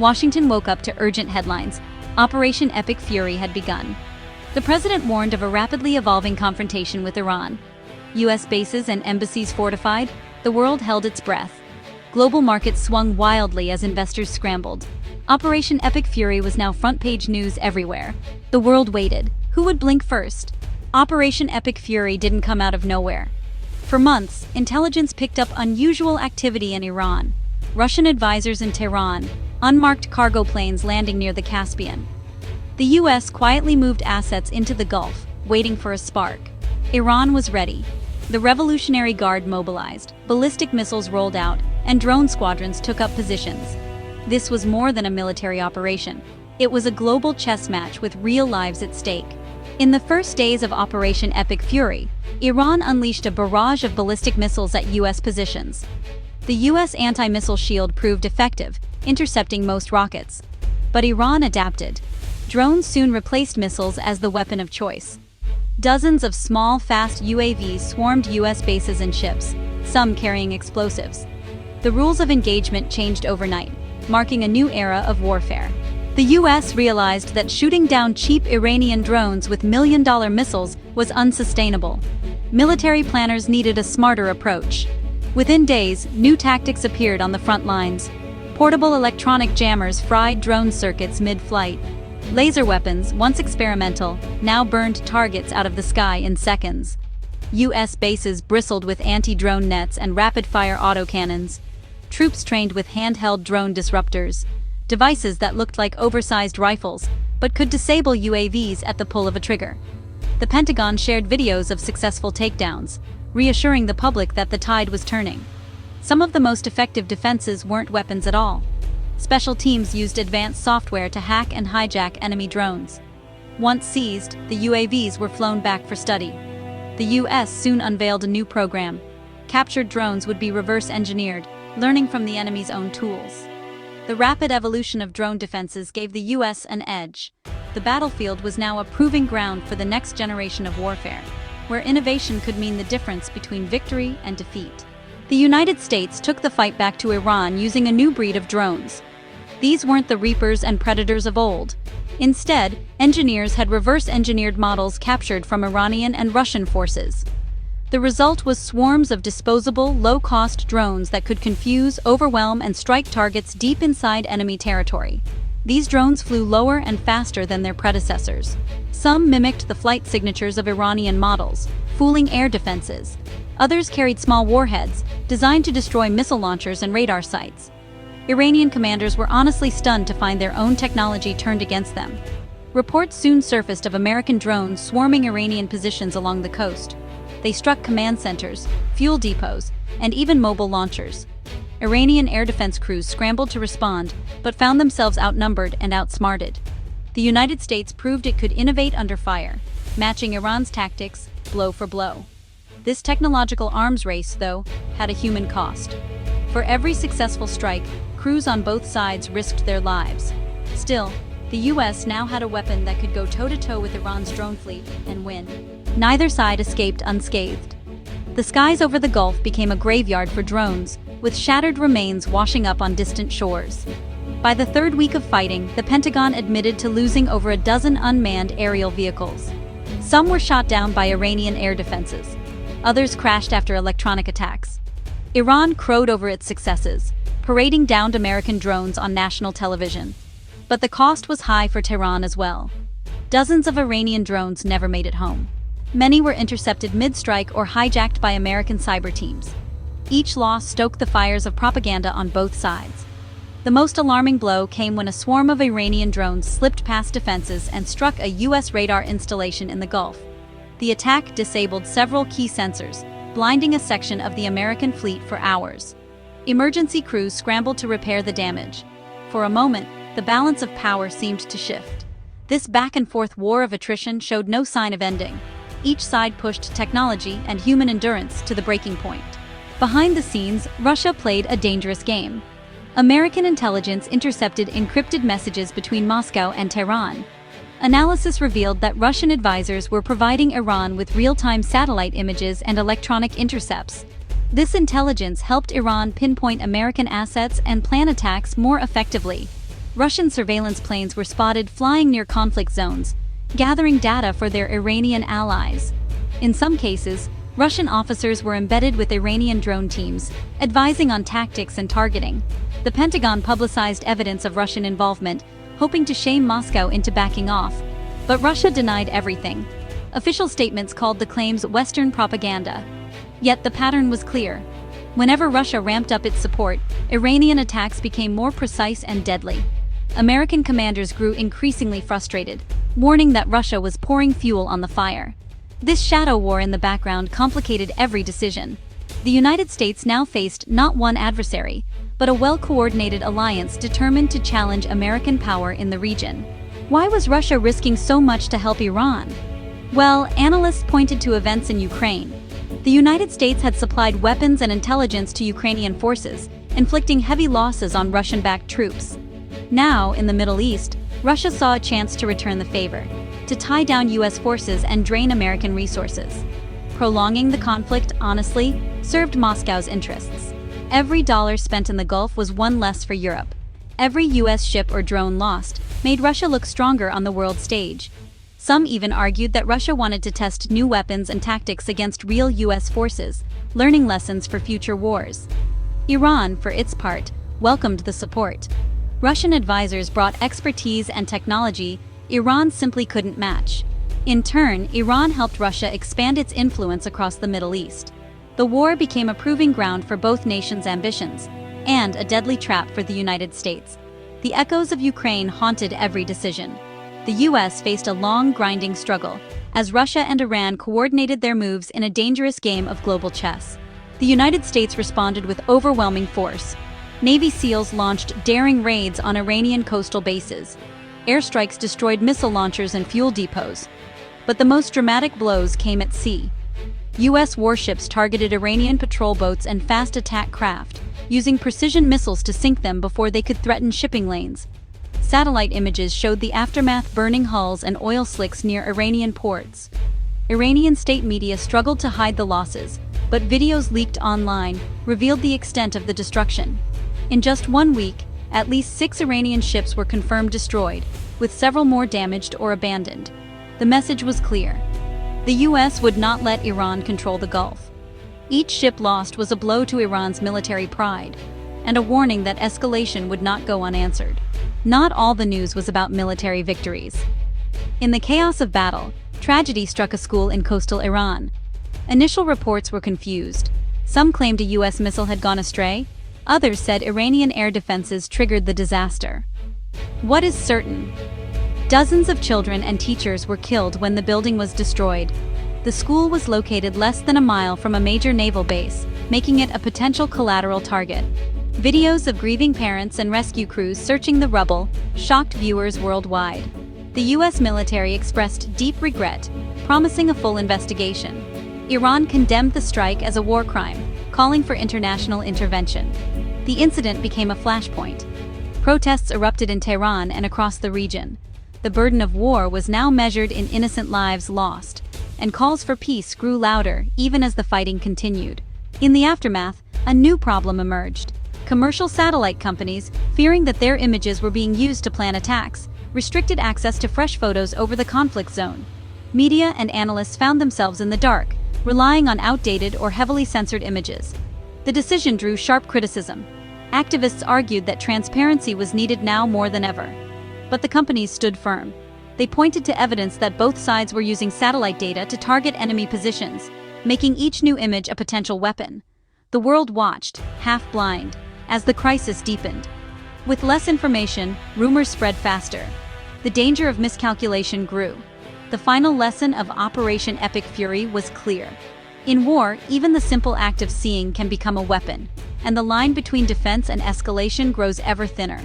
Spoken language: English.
Washington woke up to urgent headlines. Operation Epic Fury had begun. The president warned of a rapidly evolving confrontation with Iran. U.S. bases and embassies fortified, the world held its breath. Global markets swung wildly as investors scrambled. Operation Epic Fury was now front-page news everywhere. The world waited. Who would blink first? Operation Epic Fury didn't come out of nowhere. For months, intelligence picked up unusual activity in Iran. Russian advisors in Tehran, unmarked cargo planes landing near the Caspian. The U.S. quietly moved assets into the Gulf, waiting for a spark. Iran was ready. The Revolutionary Guard mobilized, ballistic missiles rolled out, and drone squadrons took up positions. This was more than a military operation. It was a global chess match with real lives at stake. In the first days of Operation Epic Fury, Iran unleashed a barrage of ballistic missiles at U.S. positions. The U.S. anti-missile shield proved effective, intercepting most rockets. But Iran adapted. Drones soon replaced missiles as the weapon of choice. Dozens of small, fast UAVs swarmed U.S. bases and ships, some carrying explosives. The rules of engagement changed overnight, marking a new era of warfare. The U.S. realized that shooting down cheap Iranian drones with million-dollar missiles was unsustainable. Military planners needed a smarter approach. Within days, new tactics appeared on the front lines. Portable electronic jammers fried drone circuits mid-flight. Laser weapons, once experimental, now burned targets out of the sky in seconds. U.S. bases bristled with anti-drone nets and rapid-fire autocannons. Troops trained with handheld drone disruptors, devices that looked like oversized rifles, but could disable UAVs at the pull of a trigger. The Pentagon shared videos of successful takedowns, reassuring the public that the tide was turning. Some of the most effective defenses weren't weapons at all. Special teams used advanced software to hack and hijack enemy drones. Once seized, the UAVs were flown back for study. The U.S. soon unveiled a new program. Captured drones would be reverse-engineered, learning from the enemy's own tools. The rapid evolution of drone defenses gave the U.S. an edge. The battlefield was now a proving ground for the next generation of warfare, where innovation could mean the difference between victory and defeat. The United States took the fight back to Iran using a new breed of drones. These weren't the Reapers and Predators of old. Instead, engineers had reverse-engineered models captured from Iranian and Russian forces. The result was swarms of disposable, low-cost drones that could confuse, overwhelm, and strike targets deep inside enemy territory. These drones flew lower and faster than their predecessors. Some mimicked the flight signatures of Iranian models, fooling air defenses. Others carried small warheads, designed to destroy missile launchers and radar sites. Iranian commanders were honestly stunned to find their own technology turned against them. Reports soon surfaced of American drones swarming Iranian positions along the coast. They struck command centers, fuel depots, and even mobile launchers. Iranian air defense crews scrambled to respond, but found themselves outnumbered and outsmarted. The United States proved it could innovate under fire, matching Iran's tactics, blow for blow. This technological arms race, though, had a human cost. For every successful strike, crews on both sides risked their lives. Still, the U.S. now had a weapon that could go toe-to-toe with Iran's drone fleet and win. Neither side escaped unscathed. The skies over the Gulf became a graveyard for drones, with shattered remains washing up on distant shores. By the third week of fighting, the Pentagon admitted to losing over a dozen unmanned aerial vehicles. Some were shot down by Iranian air defenses. Others crashed after electronic attacks. Iran crowed over its successes, parading downed American drones on national television. But the cost was high for Tehran as well. Dozens of Iranian drones never made it home. Many were intercepted mid-strike or hijacked by American cyber teams. Each loss stoked the fires of propaganda on both sides. The most alarming blow came when a swarm of Iranian drones slipped past defenses and struck a U.S. radar installation in the Gulf. The attack disabled several key sensors, blinding a section of the American fleet for hours. Emergency crews scrambled to repair the damage. For a moment, the balance of power seemed to shift. This back-and-forth war of attrition showed no sign of ending. Each side pushed technology and human endurance to the breaking point. Behind the scenes, Russia played a dangerous game. American intelligence intercepted encrypted messages between Moscow and Tehran. Analysis revealed that Russian advisors were providing Iran with real-time satellite images and electronic intercepts. This intelligence helped Iran pinpoint American assets and plan attacks more effectively. Russian surveillance planes were spotted flying near conflict zones, gathering data for their Iranian allies. In some cases, Russian officers were embedded with Iranian drone teams, advising on tactics and targeting. The Pentagon publicized evidence of Russian involvement, hoping to shame Moscow into backing off. But Russia denied everything. Official statements called the claims Western propaganda. Yet the pattern was clear. Whenever Russia ramped up its support, Iranian attacks became more precise and deadly. American commanders grew increasingly frustrated, warning that Russia was pouring fuel on the fire. This shadow war in the background complicated every decision. The United States now faced not one adversary, but a well-coordinated alliance determined to challenge American power in the region. Why was Russia risking so much to help Iran? Well, analysts pointed to events in Ukraine. The United States had supplied weapons and intelligence to Ukrainian forces, inflicting heavy losses on Russian-backed troops. Now, in the Middle East, Russia saw a chance to return the favor, to tie down U.S. forces and drain American resources. Prolonging the conflict, honestly, served Moscow's interests. Every dollar spent in the Gulf was one less for Europe. Every U.S. ship or drone lost made Russia look stronger on the world stage. Some even argued that Russia wanted to test new weapons and tactics against real U.S. forces, learning lessons for future wars. Iran, for its part, welcomed the support. Russian advisors brought expertise and technology Iran simply couldn't match. In turn, Iran helped Russia expand its influence across the Middle East. The war became a proving ground for both nations' ambitions, and a deadly trap for the United States. The echoes of Ukraine haunted every decision. The U.S. faced a long, grinding struggle, as Russia and Iran coordinated their moves in a dangerous game of global chess. The United States responded with overwhelming force. Navy SEALs launched daring raids on Iranian coastal bases. Airstrikes destroyed missile launchers and fuel depots. But the most dramatic blows came at sea. U.S. warships targeted Iranian patrol boats and fast attack craft, using precision missiles to sink them before they could threaten shipping lanes. Satellite images showed the aftermath: burning hulls and oil slicks near Iranian ports. Iranian state media struggled to hide the losses, but videos leaked online revealed the extent of the destruction. In just 1 week, at least 6 Iranian ships were confirmed destroyed, with several more damaged or abandoned. The message was clear. The U.S. would not let Iran control the Gulf. Each ship lost was a blow to Iran's military pride, and a warning that escalation would not go unanswered. Not all the news was about military victories. In the chaos of battle, tragedy struck a school in coastal Iran. Initial reports were confused. Some claimed a U.S. missile had gone astray. Others said Iranian air defenses triggered the disaster. What is certain? Dozens of children and teachers were killed when the building was destroyed. The school was located less than a mile from a major naval base, making it a potential collateral target. Videos of grieving parents and rescue crews searching the rubble shocked viewers worldwide. The U.S. military expressed deep regret, promising a full investigation. Iran condemned the strike as a war crime, calling for international intervention. The incident became a flashpoint. Protests erupted in Tehran and across the region. The burden of war was now measured in innocent lives lost, and calls for peace grew louder even as the fighting continued. In the aftermath, a new problem emerged. Commercial satellite companies, fearing that their images were being used to plan attacks, restricted access to fresh photos over the conflict zone. Media and analysts found themselves in the dark, relying on outdated or heavily censored images. The decision drew sharp criticism. Activists argued that transparency was needed now more than ever. But the companies stood firm. They pointed to evidence that both sides were using satellite data to target enemy positions, making each new image a potential weapon. The world watched, half blind, as the crisis deepened. With less information, rumors spread faster. The danger of miscalculation grew. The final lesson of Operation Epic Fury was clear. In war, even the simple act of seeing can become a weapon, and the line between defense and escalation grows ever thinner.